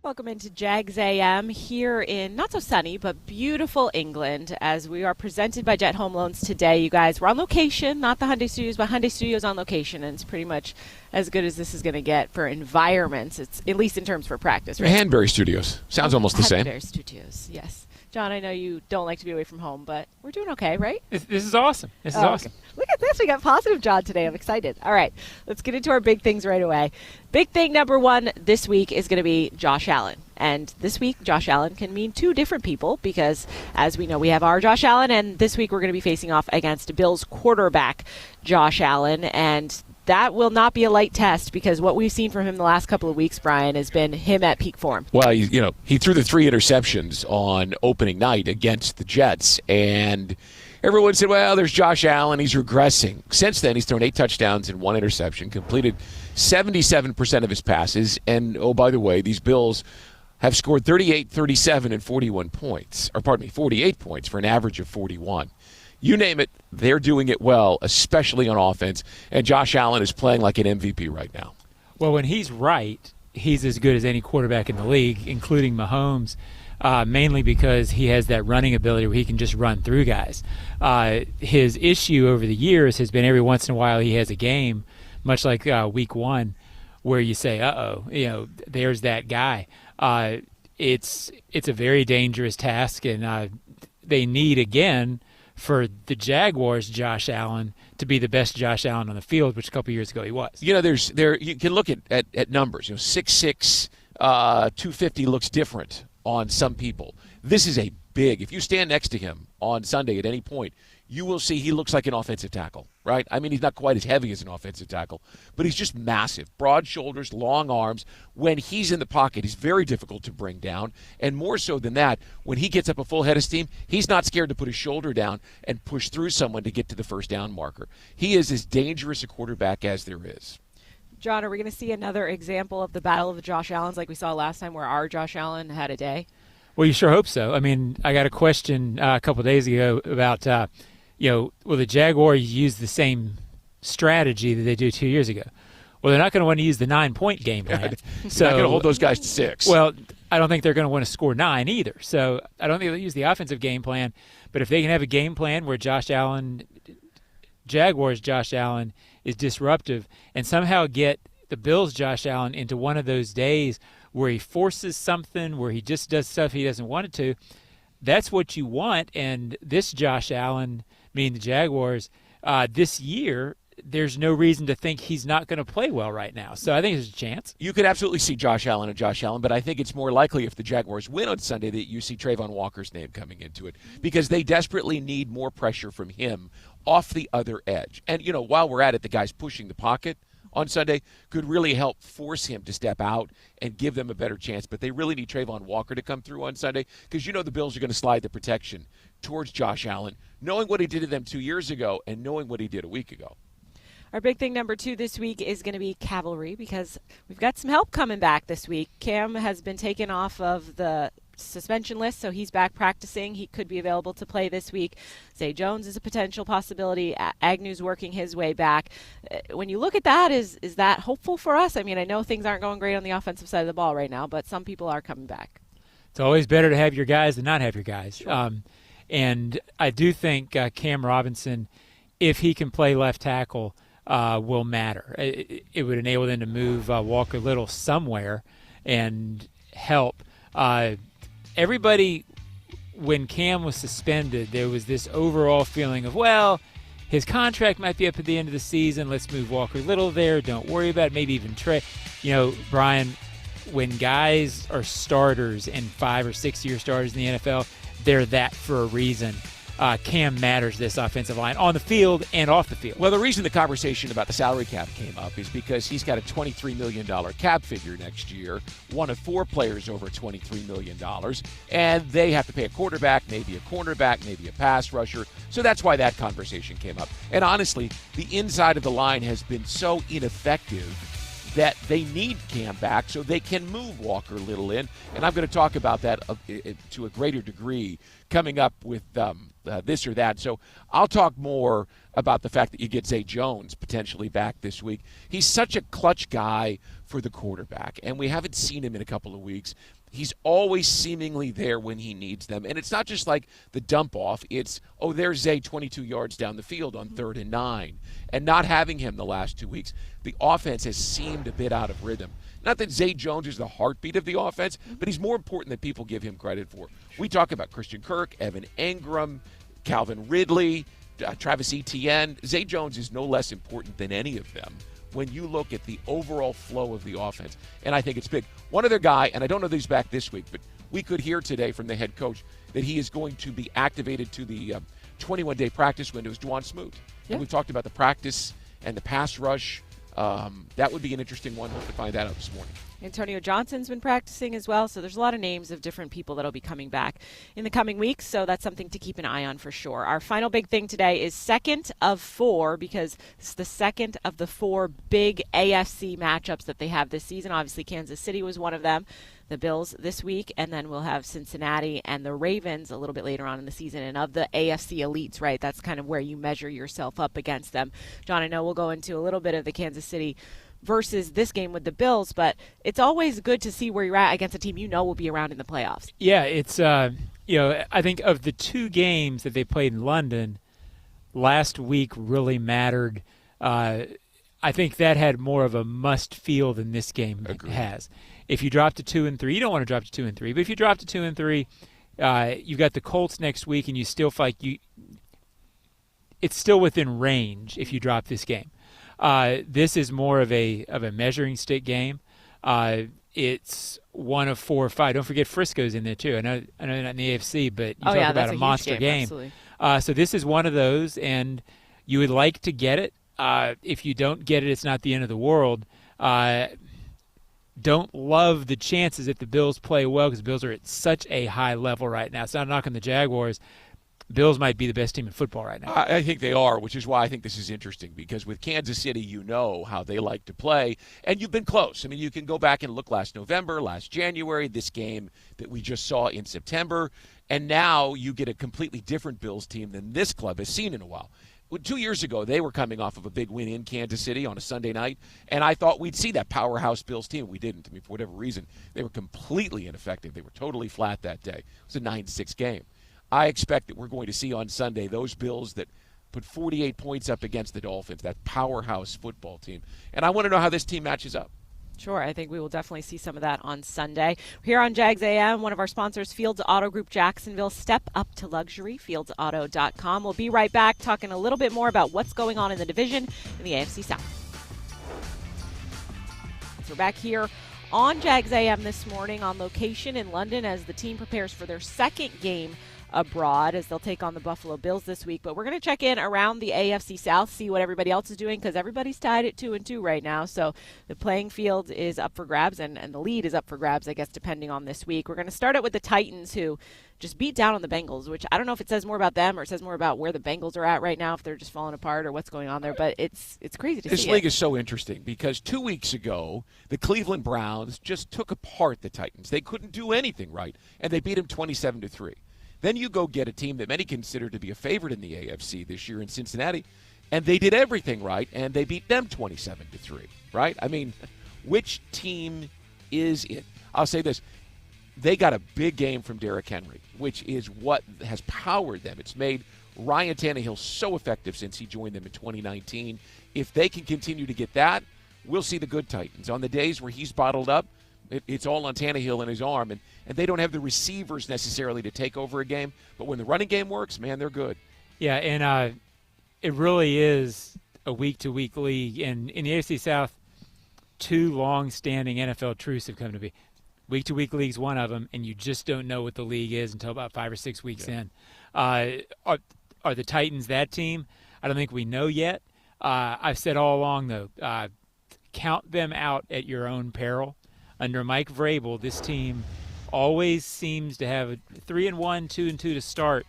Welcome into Jags A.M. here in not so sunny but beautiful England as we are presented by Jet Home Loans today. You guys, we're on location, not the Hyundai Studios, but Hyundai Studios on location, and it's pretty much as good as this is going to get for environments. It's at least in terms for practice. Right? Hanbury Studios. Sounds almost the same. Hanbury Studios, yes. John, I know you don't like to be away from home, but we're doing okay, right? This is awesome. This is awesome. Okay. Look at this. We got positive John today. I'm excited. All right. Let's get into our big things right away. Big thing number one this week is going to be Josh Allen. And this week, Josh Allen can mean two different people because, as we know, we have our Josh Allen, and this week we're going to be facing off against Bills quarterback Josh Allen. And that will not be a light test because what we've seen from him the last couple of weeks, Brian, has been him at peak form. Well, he threw the 3 interceptions on opening night against the Jets, and everyone said, well, there's Josh Allen, he's regressing. Since then, he's thrown 8 touchdowns and 1 interception, completed 77% of his passes, and, oh, by the way, these Bills have scored 38, 37, and 48 points for an average of 41. You name it, they're doing it well, especially on offense. And Josh Allen is playing like an MVP right now. Well, when he's right, he's as good as any quarterback in the league, including Mahomes, mainly because he has that running ability where he can just run through guys. His issue over the years has been every once in a while he has a game, much like week 1, where you say, there's that guy. It's a very dangerous task, and they need, again, for the Jaguars, Josh Allen, to be the best Josh Allen on the field, which a couple years ago he was. You can look at numbers. 6'6", 250 looks different on some people. This is a big. If you stand next to him on Sunday at any point, you will see he looks like an offensive tackle, right? I mean, he's not quite as heavy as an offensive tackle, but he's just massive. Broad shoulders, long arms. When he's in the pocket, he's very difficult to bring down. And more so than that, when he gets up a full head of steam, he's not scared to put his shoulder down and push through someone to get to the first down marker. He is as dangerous a quarterback as there is. John, are we going to see another example of the battle of the Josh Allens like we saw last time where our Josh Allen had a day? Well, you sure hope so. I mean, I got a question a couple of days ago about will the Jaguars use the same strategy that they did 2 years ago? Well, they're not going to want to use the 9-point game plan. So not going to hold those guys to 6. Well, I don't think they're going to want to score 9 either. So I don't think they'll use the offensive game plan. But if they can have a game plan where Jaguars Josh Allen is disruptive and somehow get the Bills Josh Allen into one of those days where he forces something, where he just does stuff he doesn't want it to, that's what you want. And this Josh Allen, meaning the Jaguars, this year, there's no reason to think he's not going to play well right now. So I think there's a chance. You could absolutely see Josh Allen, but I think it's more likely if the Jaguars win on Sunday that you see Trayvon Walker's name coming into it because they desperately need more pressure from him off the other edge. And, while we're at it, the guys pushing the pocket on Sunday could really help force him to step out and give them a better chance. But they really need Trayvon Walker to come through on Sunday because the Bills are going to slide the protection towards Josh Allen, knowing what he did to them 2 years ago and knowing what he did a week ago. Our big thing number 2 this week is going to be cavalry because we've got some help coming back this week. Cam has been taken off of the suspension list, so he's back practicing. He could be available to play this week. Zay Jones is a potential possibility. Agnew's working his way back. When you look at that, is that hopeful for us? I mean, I know things aren't going great on the offensive side of the ball right now, but some people are coming back. It's always better to have your guys than not have your guys. Sure. And I do think Cam Robinson, if he can play left tackle, will matter. It would enable them to move Walker Little somewhere and help. Everybody, when Cam was suspended, there was this overall feeling of, well, his contract might be up at the end of the season. Let's move Walker Little there. Don't worry about it. Maybe even Trey. Brian, when guys are starters and 5 or 6 year starters in the NFL, they're that for a reason. Cam matters this offensive line on the field and off the field. Well, the reason the conversation about the salary cap came up is because he's got a $23 million cap figure next year, one of 4 players over $23 million, and they have to pay a quarterback, maybe a cornerback, maybe a pass rusher. So that's why that conversation came up. And honestly, the inside of the line has been so ineffective that they need Cam back so they can move Walker Little in. And I'm going to talk about that to a greater degree coming up with this or that. So I'll talk more about the fact that you get Zay Jones potentially back this week. He's such a clutch guy for the quarterback, and we haven't seen him in a couple of weeks. He's always seemingly there when he needs them. And it's not just like the dump off. It's, there's Zay 22 yards down the field on 3rd and 9. And not having him the last 2 weeks, the offense has seemed a bit out of rhythm. Not that Zay Jones is the heartbeat of the offense, but he's more important than people give him credit for. We talk about Christian Kirk, Evan Engram, Calvin Ridley, Travis Etienne. Zay Jones is no less important than any of them when you look at the overall flow of the offense. And I think it's big. One other guy, and I don't know that he's back this week, but we could hear today from the head coach that he is going to be activated to the 21-day practice window is Dwan Smoot. Yeah. And we've talked about the practice and the pass rush. That would be an interesting one. Hope to find that out this morning. Antonio Johnson's been practicing as well, so there's a lot of names of different people that'll be coming back in the coming weeks, so that's something to keep an eye on for sure. Our final big thing today is second of 4, because it's the second of the 4 big AFC matchups that they have this season. Obviously, Kansas City was one of them, the Bills this week, and then we'll have Cincinnati and the Ravens a little bit later on in the season. And of the AFC elites, right, that's kind of where you measure yourself up against them. John, I know we'll go into a little bit of the Kansas City versus this game with the Bills, but it's always good to see where you're at against a team you know will be around in the playoffs. Yeah, it's I think of the 2 games that they played in London, last week really mattered. I think that had more of a must feel than this game has. If you drop to 2 and 3, you don't want to drop to 2 and 3, but if you drop to 2 and 3, you've got the Colts next week, and you still feel like it's still within range if you drop this game. This is more of a measuring stick game. It's one of 4 or 5. Don't forget Frisco's in there too. I know they're not in the AFC, but you talk about a monster game. So this is one of those, and you would like to get it. If you don't get it, it's not the end of the world. Don't love the chances if the Bills play well, because the Bills are at such a high level right now. It's not knocking the Jaguars. Bills might be the best team in football right now. I think they are, which is why I think this is interesting, because with Kansas City, you know how they like to play, and you've been close. I mean, you can go back and look last November, last January, this game that we just saw in September, and now you get a completely different Bills team than this club has seen in a while. 2 years ago, they were coming off of a big win in Kansas City on a Sunday night, and I thought we'd see that powerhouse Bills team. We didn't. I mean, for whatever reason, they were completely ineffective. They were totally flat that day. It was a 9-6 game. I expect that we're going to see on Sunday those Bills that put 48 points up against the Dolphins, that powerhouse football team. And I want to know how this team matches up. Sure, I think we will definitely see some of that on Sunday. Here on Jags A.M., one of our sponsors, Fields Auto Group Jacksonville. Step up to luxury, fieldsauto.com. We'll be right back talking a little bit more about what's going on in the division in the AFC South. So we're back here on Jags A.M. this morning on location in London as the team prepares for their second game abroad, as they'll take on the Buffalo Bills this week. But we're going to check in around the AFC South, see what everybody else is doing, because everybody's tied at 2-2 right now. So the playing field is up for grabs, and the lead is up for grabs, I guess, depending on this week. We're going to start it with the Titans, who just beat down on the Bengals, which I don't know if it says more about them or it says more about where the Bengals are at right now, if they're just falling apart or what's going on there. But it's crazy to see. This league is so interesting because 2 weeks ago, the Cleveland Browns just took apart the Titans. They couldn't do anything right, and they beat them 27-3. Then you go get a team that many consider to be a favorite in the AFC this year in Cincinnati, and they did everything right, and they beat them 27-3, right? I mean, which team is it? I'll say this. They got a big game from Derrick Henry, which is what has powered them. It's made Ryan Tannehill so effective since he joined them in 2019. If they can continue to get that, we'll see the good Titans. On the days where he's bottled up, it's all on Tannehill and his arm, and they don't have the receivers necessarily to take over a game. But when the running game works, man, they're good. Yeah, and it really is a week-to-week league. And in the AFC South, 2 long-standing NFL truths have come to be. Week-to-week league's one of them, and you just don't know what the league is until about 5 or 6 weeks in. Are the Titans that team? I don't think we know yet. I've said all along, though, count them out at your own peril. Under Mike Vrabel, this team always seems to have a 3-1, 2-2 to start,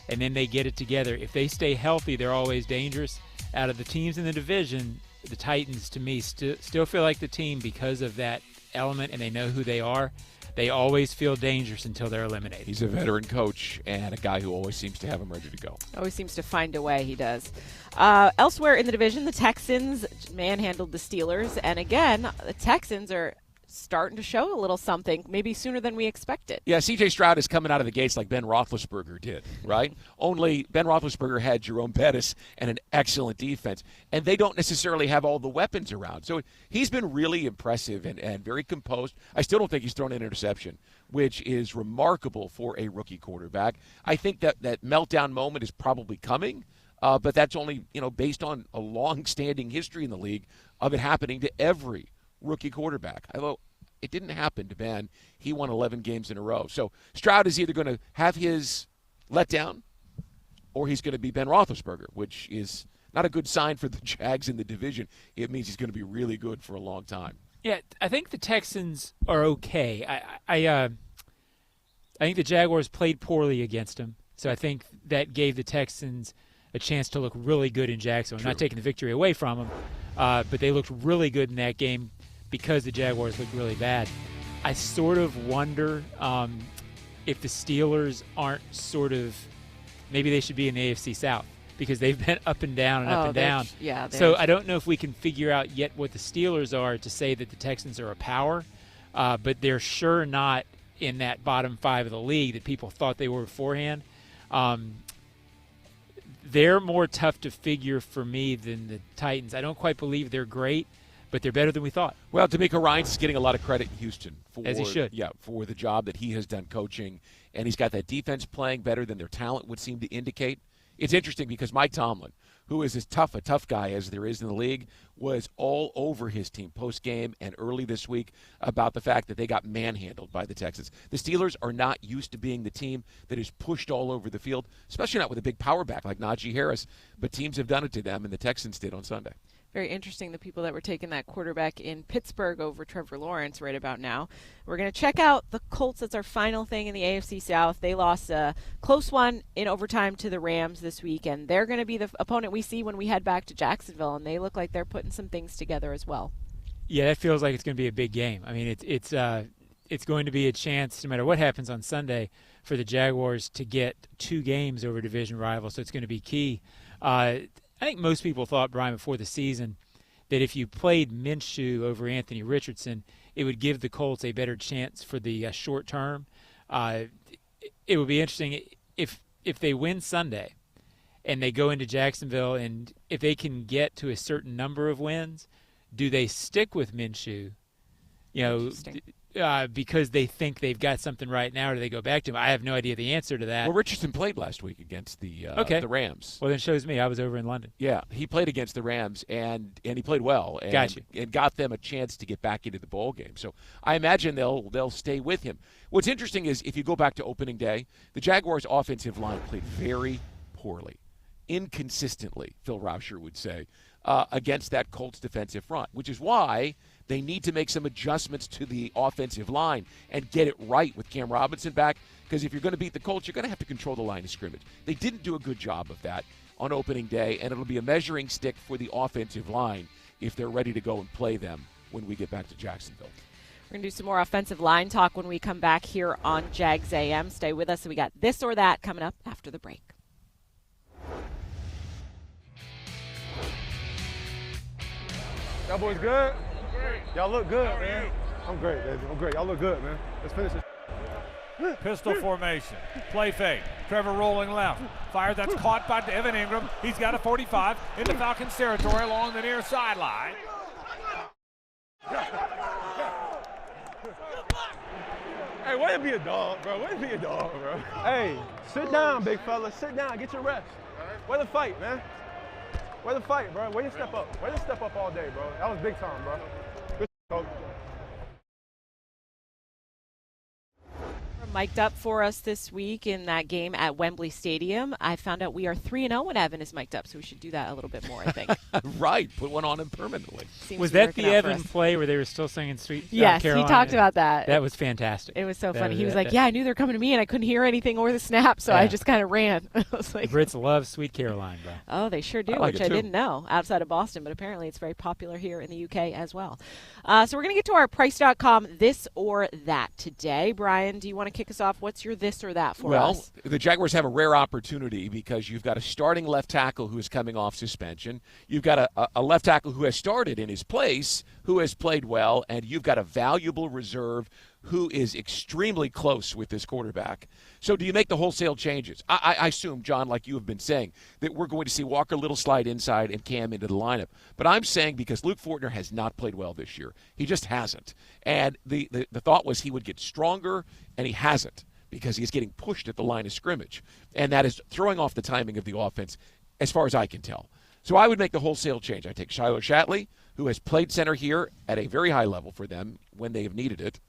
and then they get it together. If they stay healthy, they're always dangerous. Out of the teams in the division, the Titans, to me, still feel like the team because of that element, and they know who they are. They always feel dangerous until they're eliminated. He's a veteran coach and a guy who always seems to have them ready to go. Always seems to find a way, he does. Elsewhere in the division, the Texans manhandled the Steelers, and again, the Texans are starting to show a little something, maybe sooner than we expected. Yeah, C.J. Stroud is coming out of the gates like Ben Roethlisberger did, right? Only Ben Roethlisberger had Jerome Bettis and an excellent defense, and they don't necessarily have all the weapons around. So he's been really impressive and very composed. I still don't think he's thrown an interception, which is remarkable for a rookie quarterback. I think that meltdown moment is probably coming, but that's only based on a long-standing history in the league of it happening to every rookie quarterback. Although it didn't happen to Ben. He won 11 games in a row. So Stroud is either going to have his letdown or he's going to be Ben Roethlisberger, which is not a good sign for the Jags in the division. It means he's going to be really good for a long time. Yeah, I think the Texans are okay. I think the Jaguars played poorly against them, so I think that gave the Texans a chance to look really good in Jacksonville. I'm not taking the victory away from them, but they looked really good in that game because the Jaguars looked really bad. I sort of wonder if the Steelers aren't maybe they should be in the AFC South because they've been up and down and up and down. Yeah. So I don't know if we can figure out yet what the Steelers are to say that the Texans are a power, but they're sure not in that bottom 5 of the league that people thought they were beforehand. They're more tough to figure for me than the Titans. I don't quite believe they're great, but they're better than we thought. Well, DeMeco Ryans is getting a lot of credit in Houston as he should. Yeah, for the job that he has done coaching, and he's got that defense playing better than their talent would seem to indicate. It's interesting because Mike Tomlin, who is a tough guy as there is in the league, was all over his team post-game and early this week about the fact that they got manhandled by the Texans. The Steelers are not used to being the team that is pushed all over the field, especially not with a big power back like Najee Harris, but teams have done it to them, and the Texans did on Sunday. Very interesting, the people that were taking that quarterback in Pittsburgh over Trevor Lawrence right about now. We're going to check out the Colts. That's our final thing in the AFC South. They lost a close one in overtime to the Rams this week, and they're going to be the opponent we see when we head back to Jacksonville, and they look like they're putting some things together as well. Yeah, that feels like it's going to be a big game. I mean, it's going to be a chance, no matter what happens on Sunday, for the Jaguars to get 2 games over division rivals, so it's going to be key. I think most people thought, Brian, before the season, that if you played Minshew over Anthony Richardson, it would give the Colts a better chance for the short term. It would be interesting if they win Sunday and they go into Jacksonville, and if they can get to a certain number of wins, do they stick with Minshew? Because they think they've got something right now, or do they go back to him? I have no idea the answer to that. Well, Richardson played last week against the Rams. Well, then shows me. I was over in London. Yeah, he played against the Rams, and he played well. And, Gotcha. And got them a chance to get back into the bowl game. So I imagine they'll stay with him. What's interesting is if you go back to opening day, the Jaguars' offensive line played very poorly, inconsistently, Phil Rauscher would say, against that Colts defensive front, which is why they need to make some adjustments to the offensive line and get it right with Cam Robinson back, because if you're going to beat the Colts, you're going to have to control the line of scrimmage. They didn't do a good job of that on opening day, and it'll be a measuring stick for the offensive line if they're ready to go and play them when we get back to Jacksonville. We're going to do some more offensive line talk when we come back here on Jags A.M. Stay with us. We got this or that coming up after the break. Y'all boys good? Y'all look good, man. I'm great, baby. I'm great. Y'all look good, man. Let's finish this. Pistol formation. Play fake. Trevor rolling left. Fire that's caught by Evan Ingram. He's got a 45 into Falcons territory along the near sideline. Hey, way to be a dog, bro. Way to be a dog, bro. Hey, sit down, big fella. Sit down. Get your rest. Way to fight, man. Way to fight, bro. Way to step up. Way to step up all day, bro. That was big time, bro. Good coach. Mic'd up for us this week in that game at Wembley Stadium. I found out we are 3-0 when Evan is mic'd up, so we should do that a little bit more, I think. Right, put one on him permanently. Seems Was to be that working the out for Evan us. play where they were still singing Sweet Yes, Carolina? he talked about that. That was fantastic. It was so That funny. was- He was that- like, yeah, I knew they were coming to me, and I couldn't hear anything or the snap, so I Yeah. just kind of ran. I was The like, Brits love Sweet Caroline, bro. oh, they sure do, I like which it I too. didn't know outside of Boston, but apparently it's very popular here in the UK as well. So we're going to get to our Price.com this or that today. Brian, do you want to kick kick us off. What's your this or that for Well, us? the Jaguars have a rare opportunity because you've got a starting left tackle who is coming off suspension. You've got a left tackle who has started in his place, who has played well, and you've got a valuable reserve who is extremely close with this quarterback. So do you make the wholesale changes? I assume, John, like you have been saying, that we're going to see Walker Little slide inside and Cam into the lineup. But I'm saying because Luke Fortner has not played well this year. He just hasn't. And the thought was he would get stronger, and he hasn't because he's getting pushed at the line of scrimmage. And that is throwing off the timing of the offense as far as I can tell. So I would make the wholesale change. I take Shiloh Shatley, who has played center here at a very high level for them when they have needed it,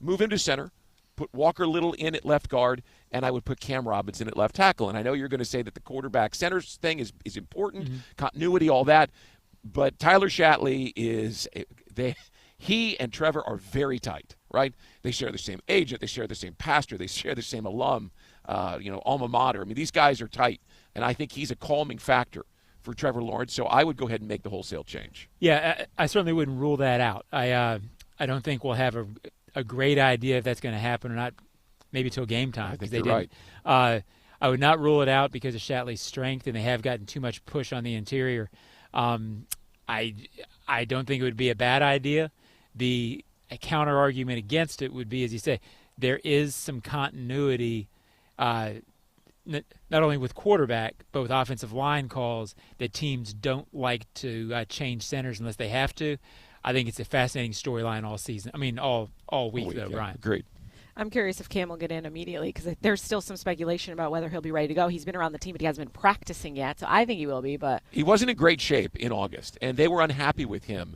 move him to center, put Walker Little in at left guard, and I would put Cam Robinson at left tackle. And I know you're going to say that the quarterback center thing is important, continuity, all that. But Tyler Shatley he and Trevor are very tight, right? They share the same agent, they share the same pastor, they share the same alma mater. I mean, these guys are tight, and I think he's a calming factor for Trevor Lawrence. So I would go ahead and make the wholesale change. Yeah, I certainly wouldn't rule that out. I don't think we'll have a great idea if that's going to happen or not, maybe till game time. I think they you're didn't. right. I would not rule it out because of Shatley's strength, and they have gotten too much push on the interior. I don't think it would be a bad idea. The counter argument against it would be, as you say, there is some continuity, not only with quarterback, but with offensive line calls that teams don't like to change centers unless they have to. I think it's a fascinating storyline all season. I mean, all week, though, yeah, Brian. Agreed. I'm curious if Cam will get in immediately because there's still some speculation about whether he'll be ready to go. He's been around the team, but he hasn't been practicing yet, so I think he will be. But he wasn't in great shape in August, and they were unhappy with him.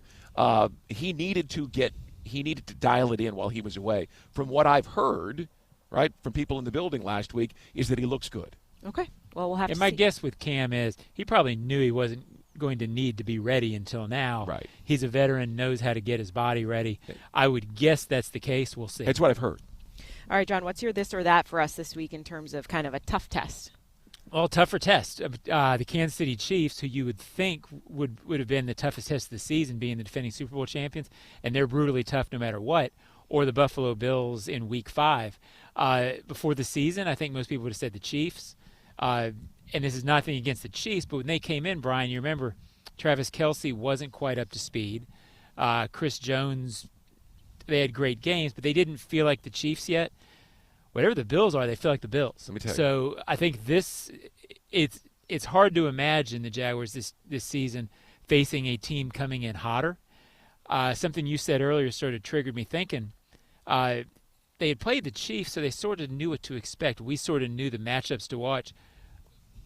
He needed to dial it in while he was away. From what I've heard, right, from people in the building last week, is that he looks good. okay, well, we'll have And to my see. guess with Cam is he probably knew he wasn't going to need to be ready until now. Right. He's a veteran, knows how to get his body ready. I would guess that's the case. We'll see. That's what I've heard. All right, John, what's your this or that for us this week in terms of kind of a tough test? Well, tougher test. The Kansas City Chiefs, who you would think would have been the toughest test of the season, being the defending Super Bowl champions, and they're brutally tough no matter what, or the Buffalo Bills in Week 5. Before the season, I think most people would have said the Chiefs. And this is nothing against the Chiefs, but when they came in, Brian, you remember Travis Kelce wasn't quite up to speed. Chris Jones, they had great games, but they didn't feel like the Chiefs yet. Whatever the Bills are, they feel like the Bills. Let me tell you. So I think it's hard to imagine the Jaguars this season facing a team coming in hotter. Something you said earlier sort of triggered me thinking. They had played the Chiefs, so they sort of knew what to expect. We sort of knew the matchups to watch.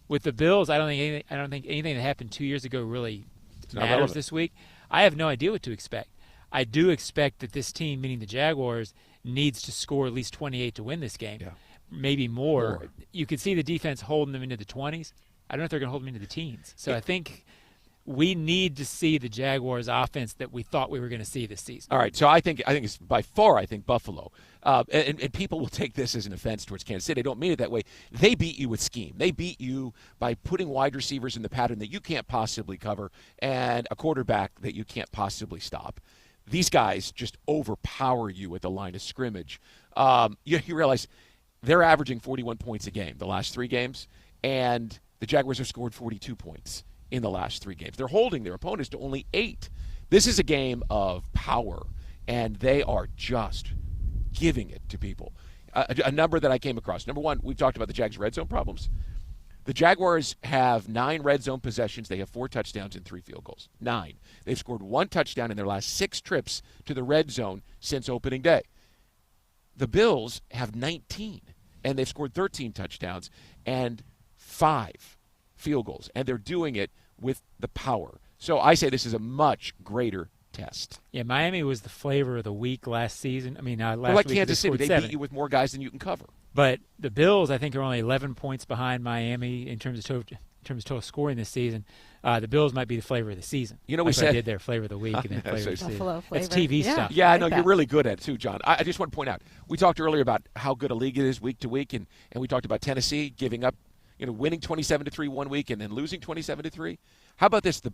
With the Bills, I don't think anything that happened 2 years ago really matters relevant. this week. I have no idea what to expect. I do expect that this team, meaning the Jaguars, needs to score at least 28 to win this game. Yeah. Maybe more. You could see the defense holding them into the 20s. I don't know if they're going to hold them into the teens. So I think we need to see the Jaguars offense that we thought we were going to see this season. All right, so I think it's by far, Buffalo. And people will take this as an offense towards Kansas City. They don't mean it that way. They beat you with scheme. They beat you by putting wide receivers in the pattern that you can't possibly cover and a quarterback that you can't possibly stop. These guys just overpower you at the line of scrimmage. You realize they're averaging 41 points a game the last 3 games, and the Jaguars have scored 42 points in the last 3 games. They're holding their opponents to only 8. This is a game of power, and they are just giving it to people. A number that I came across. Number one, we've talked about the Jags' red zone problems. The Jaguars have 9 red zone possessions. They have 4 touchdowns and 3 field goals. 9. They've scored 1 touchdown in their last 6 trips to the red zone since opening day. The Bills have 19, and they've scored 13 touchdowns and 5 field goals, and they're doing it with the power. So I say this is a much greater test. Yeah, Miami was the flavor of the week last season. I mean, last like week Kansas City, they 7. beat you with more guys than you can cover. But the Bills, I think, are only 11 points behind Miami in terms of total scoring this season. The Bills might be the flavor of the season. You know, That's we what I said did there, flavor of the week and then flavor of the Buffalo season. flavor. That's TV Yeah. stuff. Yeah, I like know that. you're really good at it too, John. I just want to point out, we talked earlier about how good a league it is week to week, and we talked about Tennessee giving up, winning 27-3 one week and then losing 27-3. How about this? The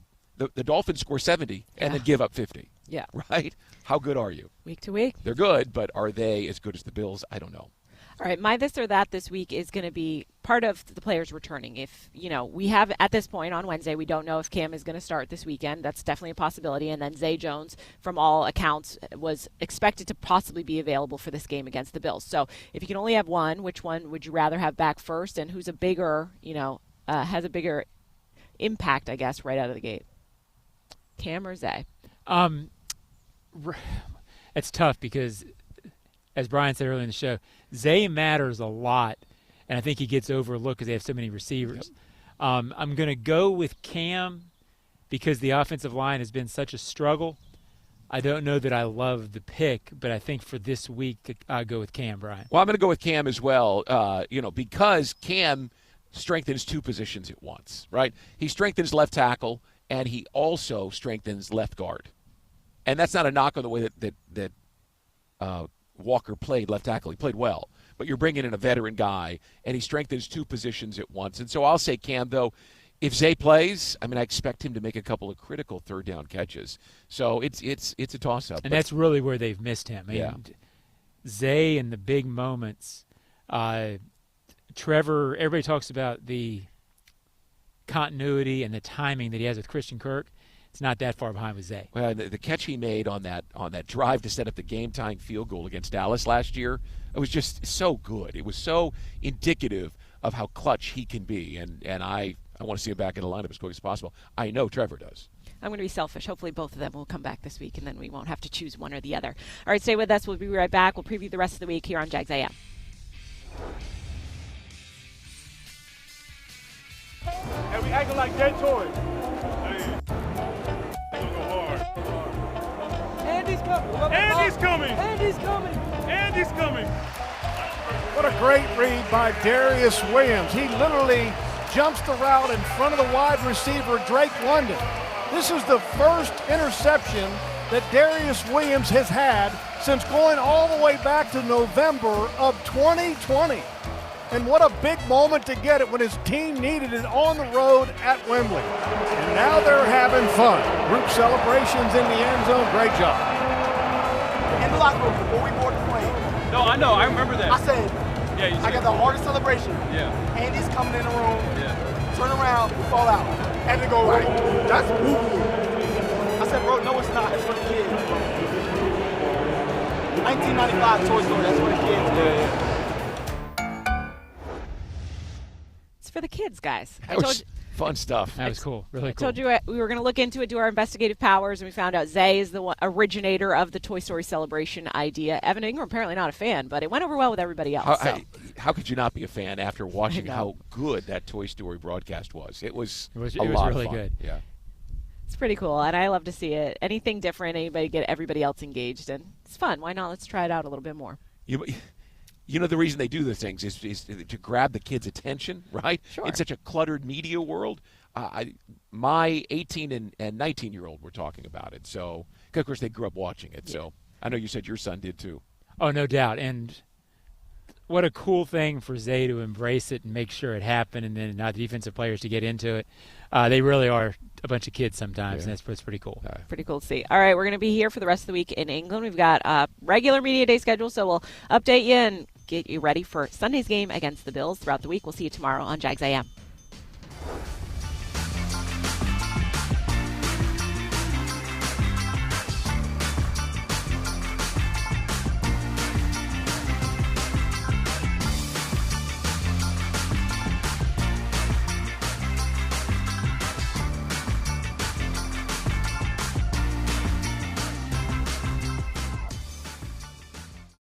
Dolphins score 70 and then give up 50. Yeah. Right? How good are you? Week to week. They're good, but are they as good as the Bills? I don't know. All right, my this or that this week is going to be part of the players returning. If, we have at this point on Wednesday, we don't know if Cam is going to start this weekend. That's definitely a possibility. And then Zay Jones, from all accounts, was expected to possibly be available for this game against the Bills. So if you can only have one, which one would you rather have back first, and who's a bigger, has a bigger impact, I guess, right out of the gate? Cam or Zay? It's tough because, as Brian said earlier in the show, Zay matters a lot, and I think he gets overlooked because they have so many receivers. Yep. I'm going to go with Cam because the offensive line has been such a struggle. I don't know that I love the pick, but I think for this week, I'll go with Cam, Brian. Well, I'm going to go with Cam as well, because Cam strengthens two positions at once, right? He strengthens left tackle, and he also strengthens left guard. And that's not a knock on the way that Walker played left tackle. He played well. But you're bringing in a veteran guy, and he strengthens two positions at once. And so I'll say Cam, though, if Zay plays, I expect him to make a couple of critical third-down catches. So it's a toss-up. And that's really where they've missed him. Zay in the big moments. Trevor, everybody talks about the continuity and the timing that he has with Christian Kirk. It's not that far behind with Zay. Well, the catch he made on that drive to set up the game-tying field goal against Dallas last year, it was just so good. It was so indicative of how clutch he can be, and I want to see him back in the lineup as quick as possible. I know Trevor does. I'm going to be selfish. Hopefully both of them will come back this week, and then we won't have to choose one or the other. All right, stay with us. We'll be right back. We'll preview the rest of the week here on Jags A.M. And we acting like dead toys. Andy's coming. Andy's coming. Andy's coming. Andy's coming. What a great read by Darius Williams. He literally jumps the route in front of the wide receiver, Drake London. This is the first interception that Darius Williams has had since going all the way back to November of 2020. And what a big moment to get it when his team needed it on the road at Wembley. And now they're having fun. Group celebrations in the end zone. Great job. In the locker room before we board the plane. No, I know. I remember that. I said, Yeah, you I got the hardest celebration. Yeah. Andy's coming in the room. Yeah. Turn around, we fall out. And they go right. That's woo-woo. I said, bro, no, it's not. It's for the kids. 1995 Toy Story. That's for the kids. Yeah. It's for the kids, guys. That was fun stuff. That was cool. Really cool. I told you we were going to look into it, do our investigative powers, and we found out Zay is the originator of the Toy Story celebration idea. Evan Ingram, apparently not a fan, but it went over well with everybody else. How could you not be a fan after watching how good that Toy Story broadcast was? It was a lot really of fun. good. Yeah. It's pretty cool, and I love to see it. Anything different, anybody get everybody else engaged, and it's fun. Why not? Let's try it out a little bit more. You know, the reason they do the things is to grab the kids' attention, right? Sure. In such a cluttered media world. My 18 and 19-year-old were talking about it. So, of course, they grew up watching it. Yeah. So I know you said your son did too. Oh, no doubt. And what a cool thing for Zay to embrace it and make sure it happened, and then not the defensive players to get into it. They really are a bunch of kids sometimes, and that's pretty cool. Pretty cool to see. All right, we're going to be here for the rest of the week in England. We've got a regular media day schedule, so we'll update you and get you ready for Sunday's game against the Bills throughout the week. We'll see you tomorrow on Jags A.M.